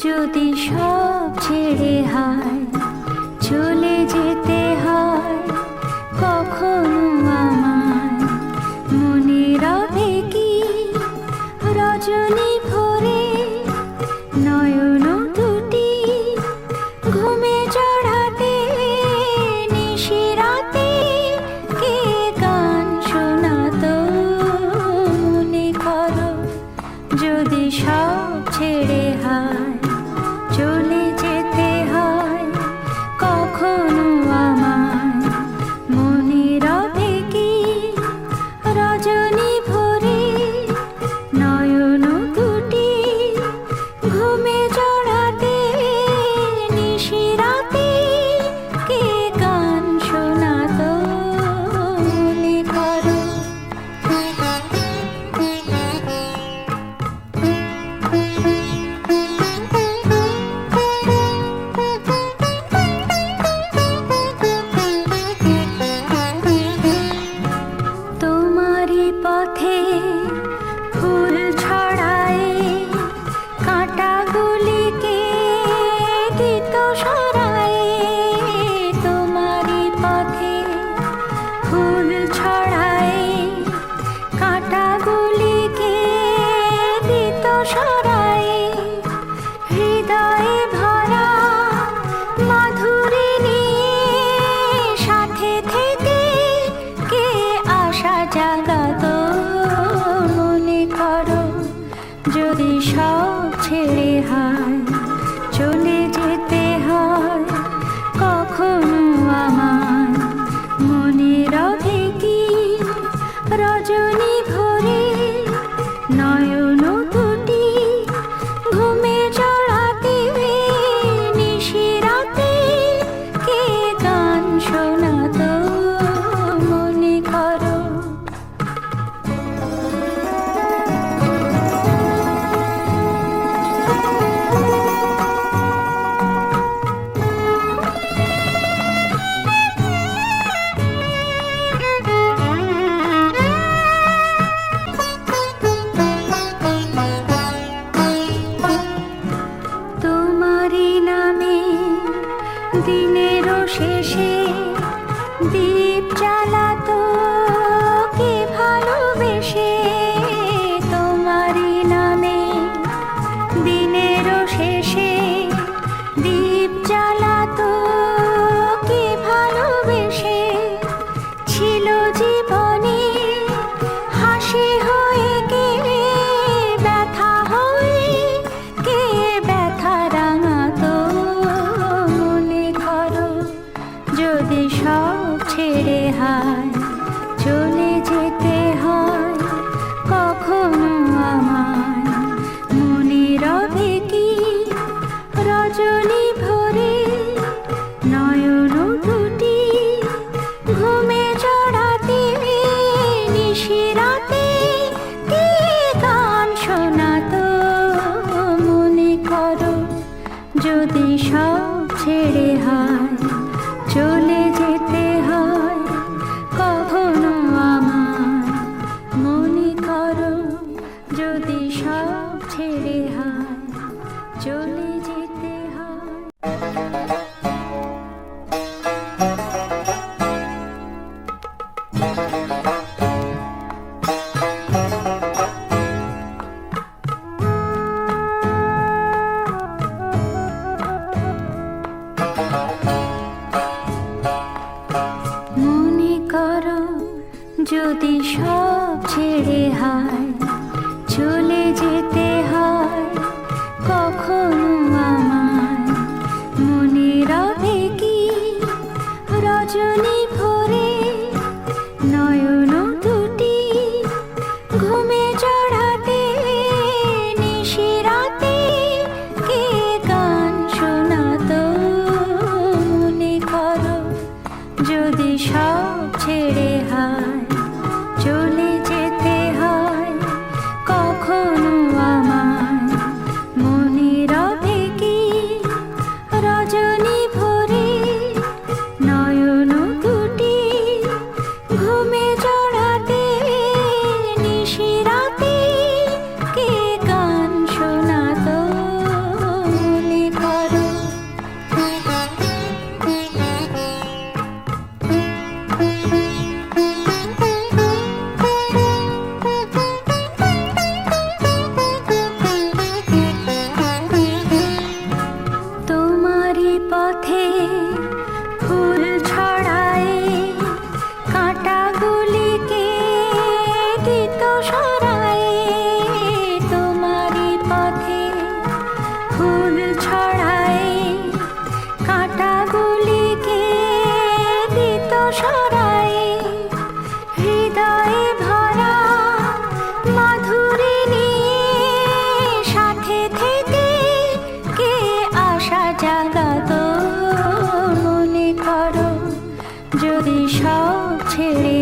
যদি সব ছেড়ে হায় চলে যেতে হয়, কখনো আমায় মনে রবে কি রজনী ভরে নয়ন দুটি ঘুমে জড়াতে নিশিরাতে কে গান শোনাতো মনে করো। যদি সব ছেড়ে হায় চলে যেতে হয়, কখনো আমায় মনে রবে কি রজনী ভরে নয়ন দুটি ঘুমে জড়াতে নিশিরাতে কে গান শোনাতো মনে করো। তোমারই পথে ফুল ছড়ায় কাঁটাগুলিকে দিত সরায়। তোমারই পথে ফুল ছড়ায় কাঁটাগুলিকে দিত সরায়। হৃদয়ে ভরা মাধুরী নিয়ে সাথে থেকে কে আশা জাগাতো মনে করো। যদি সব ছেড়ে হায় চলে যেতে হয়, কখনো আমায় মনে রবে কি রজনী ভরে নয়ন দুটি ঘুমে জড়াতে নিশিরাতে কে গান শোনাতো মনে করো। তোমারই নামে দিনেরও শেষে দীপ জ্বালাতো কে ভালোবেসে। তোমারই নামে দিনেরও শেষে দীপ জ্বালাতো কে ভালোবেসে। ছিল জীবনে হাসি হয়ে কে ব্যথা হয়ে কে ব্যথা রাঙাতো মনে করো। যদি সব ছেড়ে হায় চলে যেতে হয়, কখনো আমায় মনে রবে কি রজনী ভরে নয়ন দুটি ঘুমে জড়াতে নিশিরাতে কে গান শোনাতো মনে করো। যদি সব ছেড়ে হায় চলে যেতে হয়, কখনো আমায় মনে করো। যদি সব ছেড়ে হায় চলে যেতে হয়। মনে করো যদি সব ছেড়ে হায় চলে যেতে হয়, কখনো আমায় মনে রবে কি রজনী ভরে নয়ন দুটি ঘুমে জড়াতে নিশিরাতে কে গান শোনাতো মনে করো। যদি সব ছেড়ে হায় চলে যেতে হয়, কখনো যদি সব ছেড়ে